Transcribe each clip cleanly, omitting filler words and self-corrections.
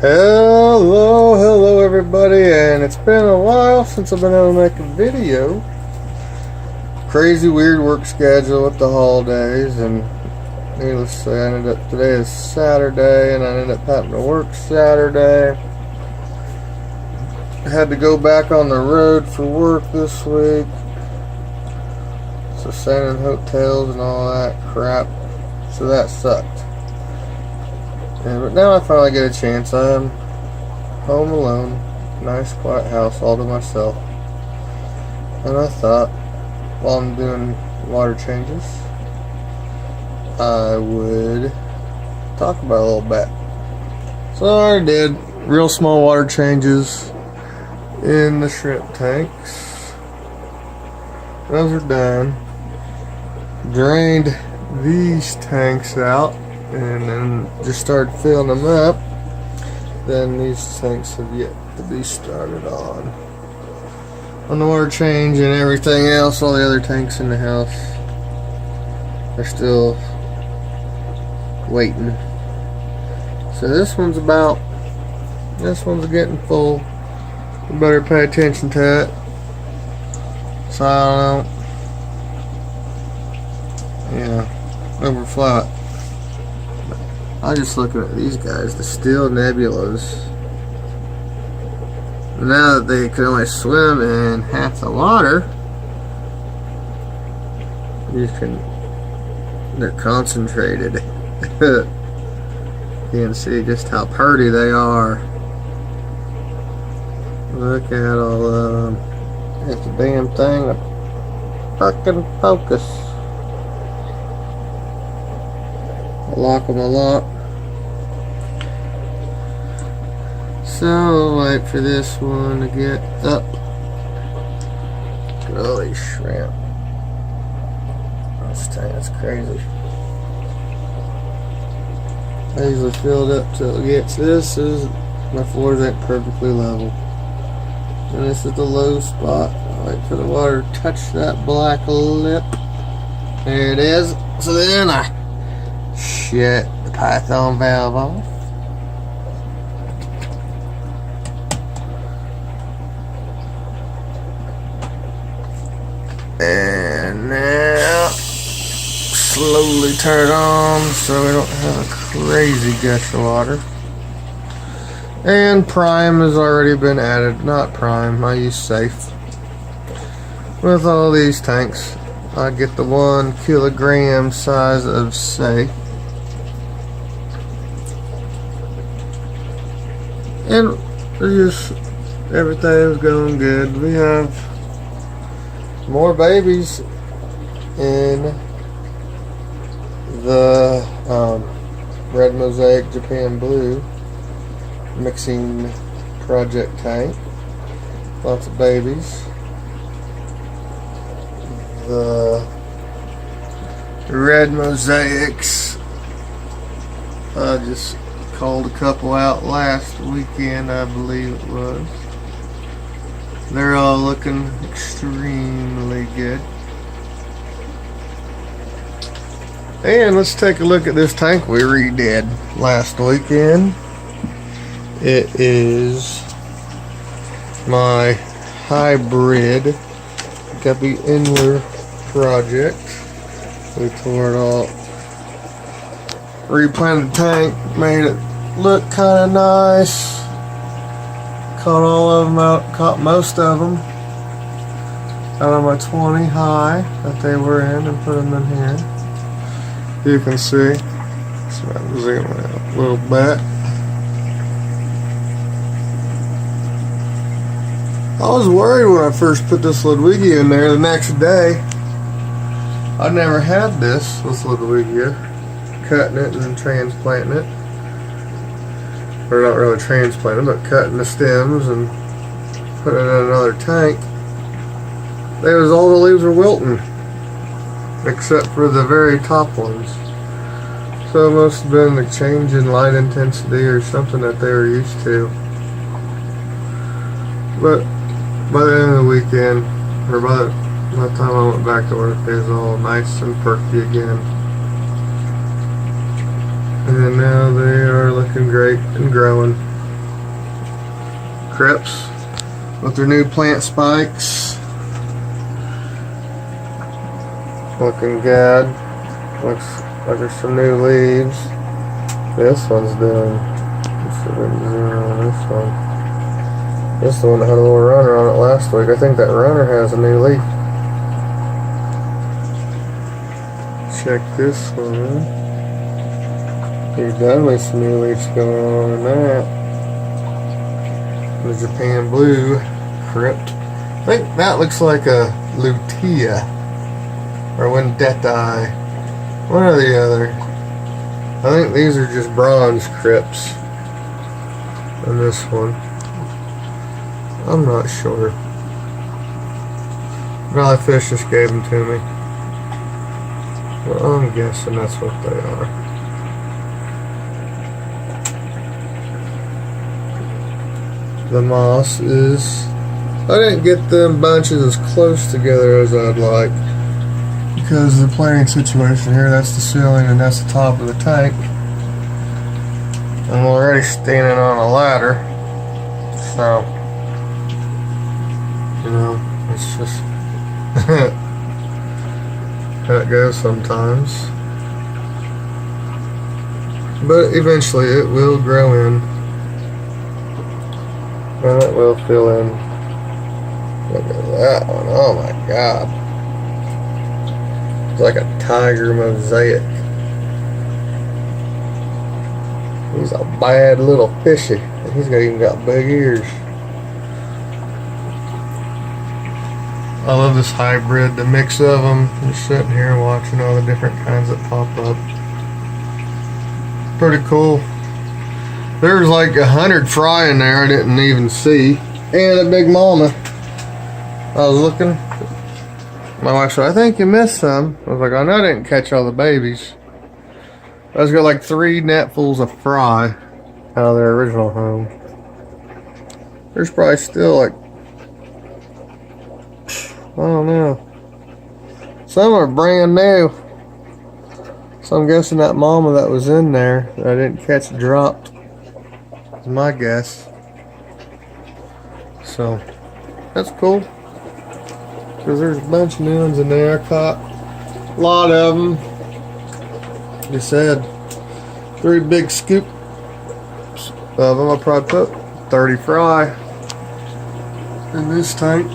Hello everybody, and it's been a while since I've been able to make a video. Crazy weird work schedule with the holidays, and needless to say, today is Saturday, and I ended up having to work Saturday. I had to go back on the road for work this week, so staying in hotels and all that crap, so that sucked. But now I finally get a chance. I am home alone, nice quiet house all to myself, and I thought while I'm doing water changes I would talk about it a little bit. So I already did real small water changes in the shrimp tanks. Those are done. Drained these tanks out and then just started filling them up. Then these tanks have yet to be started on the water change, and everything else, all the other tanks in the house are still waiting. So this one's getting full. You better pay attention to it, so I don't overflow it. I'm just looking at these guys, the steel nebulas. Now that they can only swim in half the water, they're concentrated. You can see just how pretty they are. Look at all of them. It's a damn thing to fucking focus. Lock them a lot. So I'll wait for this one to get up. Look at all these shrimp. This tank is crazy. I usually fill it up till it gets my floors ain't perfectly level. And this is the low spot. I'll wait for the water to touch that black lip. There it is. So then I shut the python valve off. And now slowly turn it on so we don't have a crazy gush of water. And prime has already been added. Not prime, I use safe. With all these tanks, I get the 1 kilogram size of safe. And everything's going good. We have more babies in the red mosaic Japan blue mixing project tank. Lots of babies. The red mosaics, I just called a couple out last weekend, I believe it was. They're all looking extremely good. And let's take a look at this tank we redid last weekend. It is my hybrid Guppy Inler project. We tore it all, replanted the tank, made it look kind of nice. Caught all of them out, caught most of them out of my 20 high that they were in, and put them in here. You can see, so I'm zooming out a little bit. I was worried when I first put this Ludwigia in there the next day. I never had this with Ludwigia, cutting it and then transplanting it. Or not really transplanting, but cutting the stems and putting it in another tank. All the leaves were wilting, except for the very top ones. So it must have been the change in light intensity or something that they were used to. But by the end of the weekend, or by the time I went back to work, they was all nice and perky again. And now they are looking great and growing. crypts with their new plant spikes. Looking good. Looks like there's some new leaves. This one's doing. Let's see if we can zoom in on this one. This is the one that had a little runner on it last week. I think that runner has a new leaf. Check this one. There's definitely some new leaves going on in that. The Japan Blue Crypt. I think that looks like a Lutea or Vendetti. One or the other. I think these are just bronze crypts. And this one, I'm not sure. Valley Fish just gave them to me. Well, I'm guessing that's what they are. The moss is, I didn't get them bunches as close together as I'd like because of the planting situation here. That's the ceiling and that's the top of the tank. I'm already standing on a ladder, so you know, it's just how it goes sometimes. But eventually it will grow in. And it will fill in. Look at that one. Oh my god. It's like a tiger mosaic. He's a bad little fishy. And he's even got big ears. I love this hybrid, the mix of them. Just sitting here watching all the different kinds that pop up. Pretty cool. There's like 100 fry in there I didn't even see. And a big mama. I was looking. My wife said, I think you missed some. I was like, I know I didn't catch all the babies. I just got like 3 netfuls of fry out of their original home. There's probably still like, I don't know. Some are brand new. So I'm guessing that mama that was in there that I didn't catch dropped. Is my guess. So that's cool. Because there's a bunch of new ones in there. I caught a lot of them. Like I said, 3 big scoops of them. I probably put 30 fry in this tank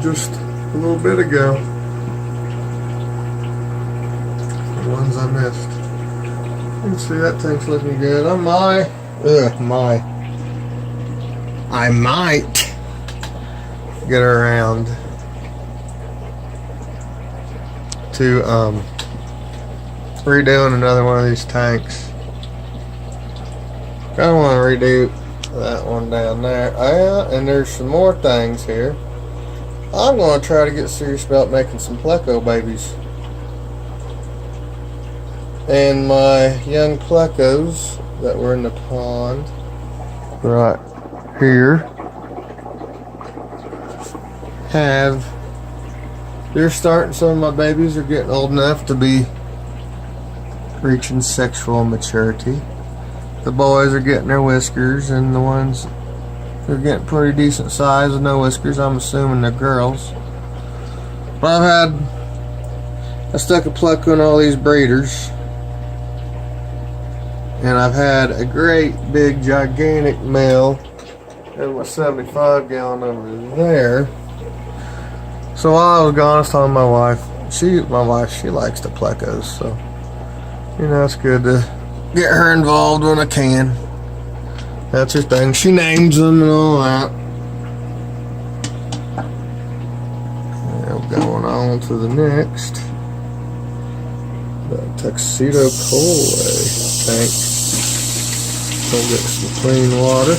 just a little bit ago. The ones I missed. You can see that tank's looking good. I might get around to redoing another one of these tanks. I don't want to redo that one down there. And there's some more things here. I'm going to try to get serious about making some pleco babies. And my young plecos that were in the pond right here they're starting, some of my babies are getting old enough to be reaching sexual maturity. The boys are getting their whiskers, and the ones they're getting pretty decent size with no whiskers. I'm assuming they're girls. But I stuck a pleco in all these breeders. And I've had a great big gigantic male in my 75 gallon over there. So while I was gone, I was telling my wife, she likes the plecos, so you know it's good to get her involved when I can. That's her thing. She names them and all that. And going on to the next. The tuxedo Colway tank. Go get some clean water.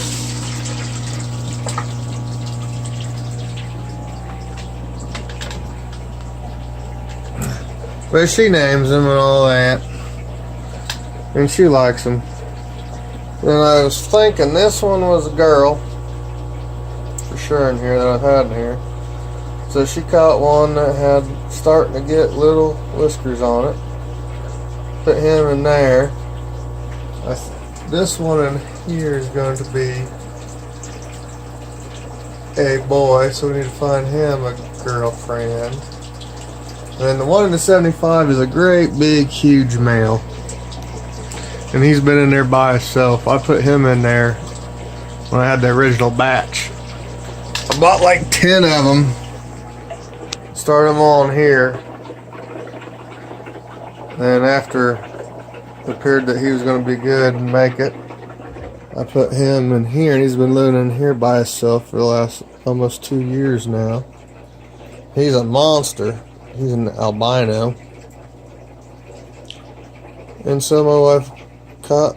But she names them and all that. And she likes them. And I was thinking this one was a girl. For sure in here that I've had in here. So she caught one that had starting to get little whiskers on it. Put him in there. This one in here is going to be a boy, so we need to find him a girlfriend. And then the one in the 75 is a great big huge male, and he's been in there by himself. I put him in there when I had the original batch. I bought like 10 of them, started them all in here, and after it appeared that he was going to be good and make it, I put him in here, and he's been living in here by himself for the last almost 2 years now. He's a monster. He's an albino. And so my wife caught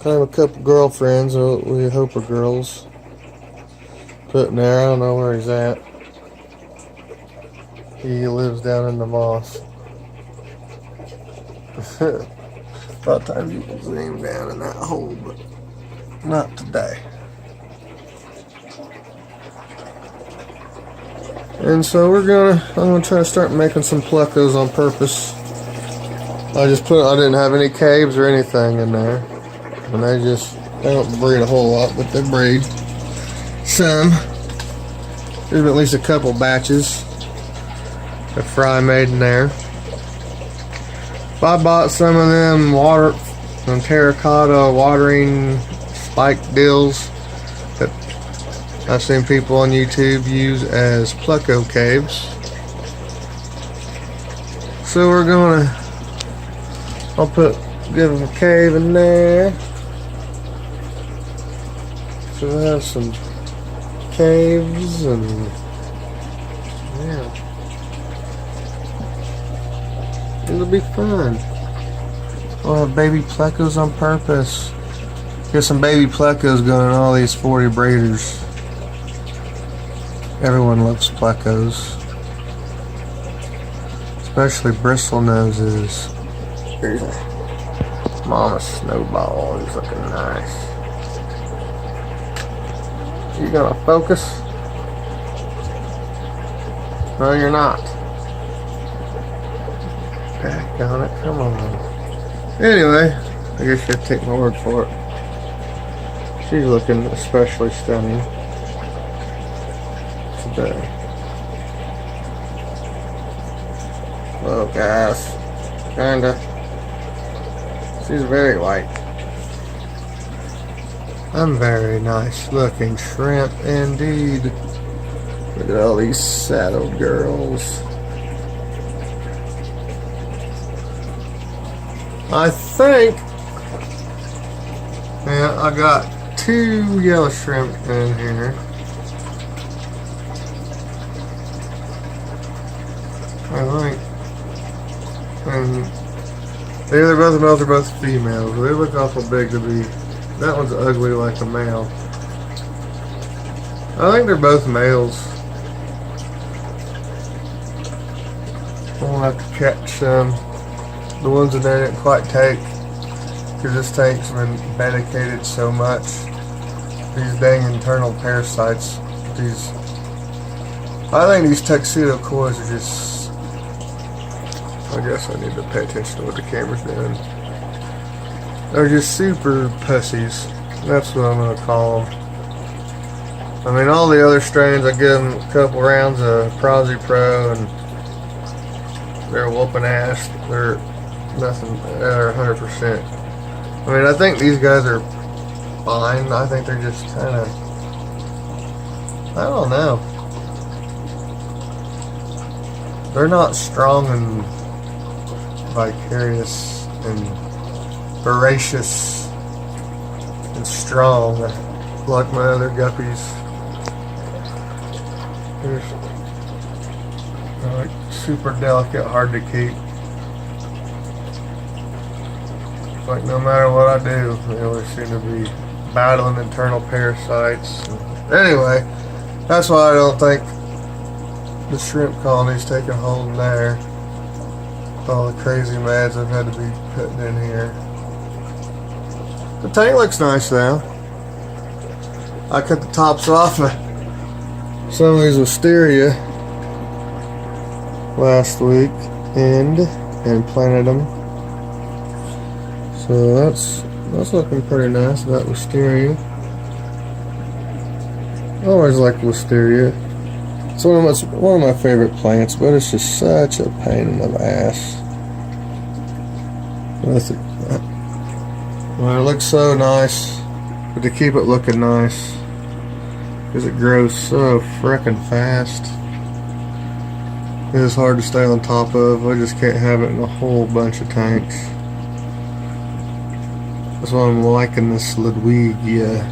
him a couple girlfriends, we hope are girls, put in there. I don't know where he's at. He lives down in the moss. Thought time you could see him down in that hole, but not today. And so I'm gonna try to start making some plecos on purpose. I didn't have any caves or anything in there. And they don't breed a whole lot, but they breed some. There's at least a couple batches of fry made in there. I bought some of them terracotta watering spike deals that I've seen people on YouTube use as pleco caves. So give them a cave in there. So we'll have some caves and yeah. It'll be fun. I'll have baby plecos on purpose. Get some baby plecos going in all these 40 breeders. Everyone loves plecos, especially bristle noses. Here's a mama snowball. He's looking nice. You gonna focus? No, you're not. Daggone it, come on. Anyway, I guess you have to take my word for it. She's looking especially stunning today. Little guys, kinda. She's very light. I'm very nice looking shrimp indeed. Look at all these saddle girls. I think, yeah, I got 2 yellow shrimp in here. I think. And they're either both males or both females. They look awful big to be. That one's ugly like a male. I think they're both males. We'll have to catch some. The ones that I didn't quite take, because this tank's been medicated so much. These dang internal parasites. I think these tuxedo koi are just. I guess I need to pay attention to what the camera's doing. They're just super pussies. That's what I'm going to call them. I mean, all the other strains, I give them a couple rounds of Prozzy Pro, and they're whooping ass. They're nothing. They're 100%. I mean, I think these guys are fine. I think they're just kind of. I don't know. They're not strong and vicarious and voracious and strong like my other guppies. They're like super delicate, hard to keep. Like no matter what I do, they always seem to be battling internal parasites. Anyway, that's why I don't think the shrimp colony's taking hold in there. All the crazy meds I've had to be putting in here. The tank looks nice though. I cut the tops off of some of these wisteria last week and planted them. So that's looking pretty nice, that wisteria. I always like wisteria. It's one of my favorite plants, but it's just such a pain in the ass. Well, it looks so nice, but to keep it looking nice, because it grows so frickin' fast, it is hard to stay on top of. I just can't have it in a whole bunch of tanks. That's why I'm liking this Ludwigia.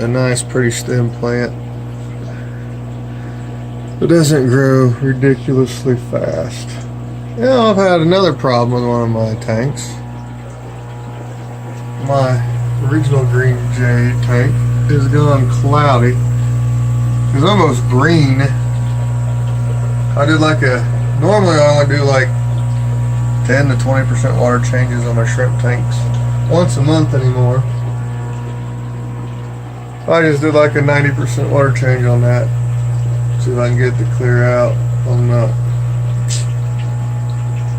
A nice, pretty stem plant. It doesn't grow ridiculously fast. Yeah, I've had another problem with one of my tanks. My original green jade tank has gone cloudy. It's almost green. I did normally I only do like 10 to 20% water changes on my shrimp tanks once a month anymore. I just did like a 90% water change on that. See if I can get it to clear out on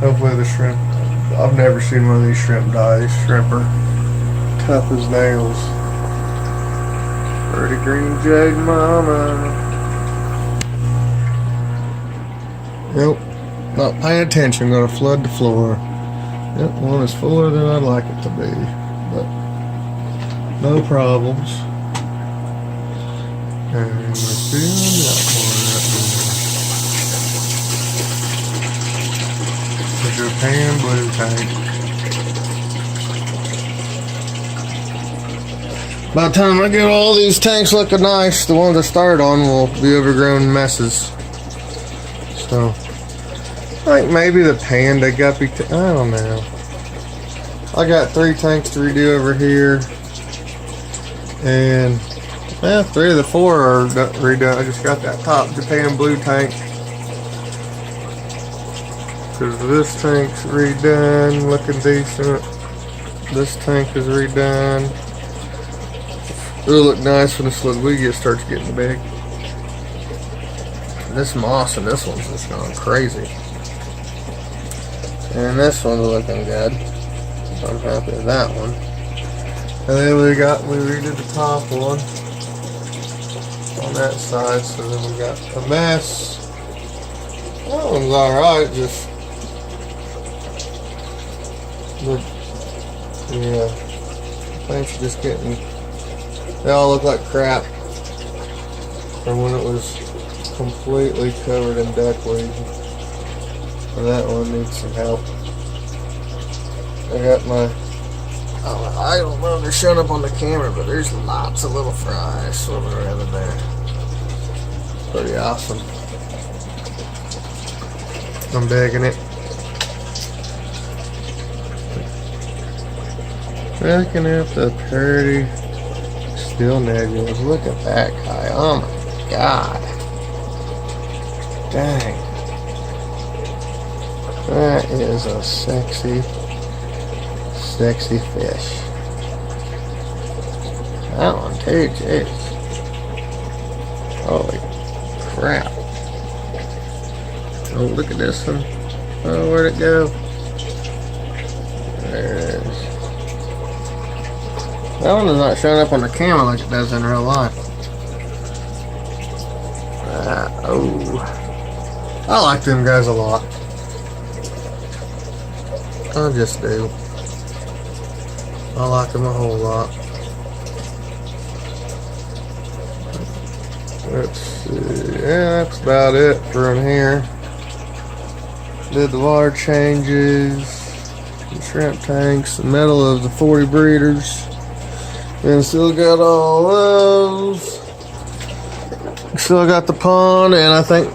hopefully the shrimp. I've never seen one of these shrimp die. These shrimp are tough as nails. Pretty green jade mama. Yep, not paying attention, gonna flood the floor. Yep, one is fuller than I'd like it to be, but no problems. And we're feeling that one right there. The Japan blue tank. By the time I get all these tanks looking nice, the ones I started on will be overgrown messes. So, I think maybe the panda guppy, I don't know. I got 3 tanks to redo over here. And, 3 of the 4 are redone. I just got that top Japan blue tank. Because this tank's redone, looking decent. This tank is redone. It'll look nice when this Ludwigia starts getting big. This moss and this one's just going crazy. And this one's looking good. So I'm happy with that one. And then we redid the top one on that side, so then we got a mess. That one's alright, just yeah. Things are just getting, they all look like crap from when it was completely covered in duckweed. And that one needs some help. I got my, I don't know if they're showing up on the camera, but there's lots of little fries swimming around in there. Pretty awesome. I'm digging it. Looking at the pretty steel nebulas. Look at that guy. Oh my god. Dang. That is a sexy fish. That one too, jeez. Holy crap. Oh, look at this one. Oh, where'd it go? There it is. That one is not showing up on the camera like it does in real life. Oh. I like them guys a lot. I just do. I like them a whole lot. Let's see. Yeah, that's about it for in here. Did the water changes, the shrimp tanks, the metal of the 40 breeders. And still got all those. Still got the pond, and I think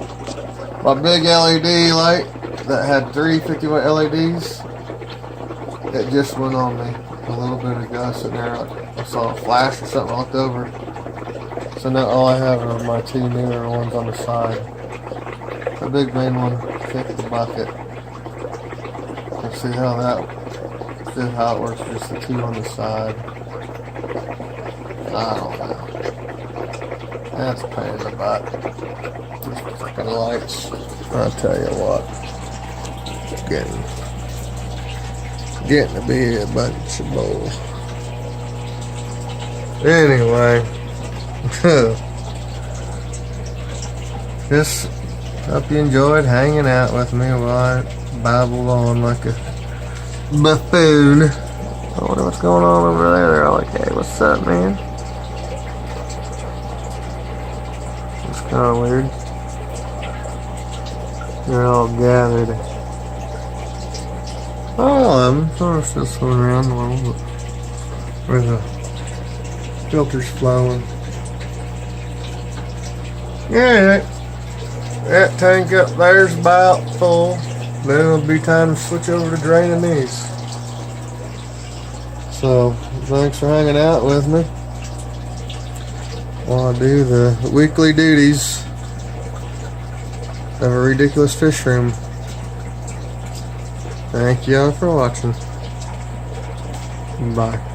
my big LED light that had 3 50-watt LEDs, it just went on me a little bit ago. Sitting there, I saw a flash or something knocked over. So now all I have are my 2 newer ones on the side. The big main one kicked the bucket. And see how it works. Just the 2 on the side. I don't know. That's a pain in the butt. These freaking lights. I'll tell you what. Getting to be a bunch of bull. Anyway, Just hope you enjoyed hanging out with me while I babbled on like a buffoon. I wonder what's going on over there. They're all like, hey, what's up, man? It's kind of weird. They're all gathered. All of them. Sort of still swimming around normal, but where the filter's flowing. Yeah, that tank up there's about full. Then it'll be time to switch over to draining these. So, thanks for hanging out with me while I do the weekly duties of a ridiculous fish room. Thank y'all for watching. Bye.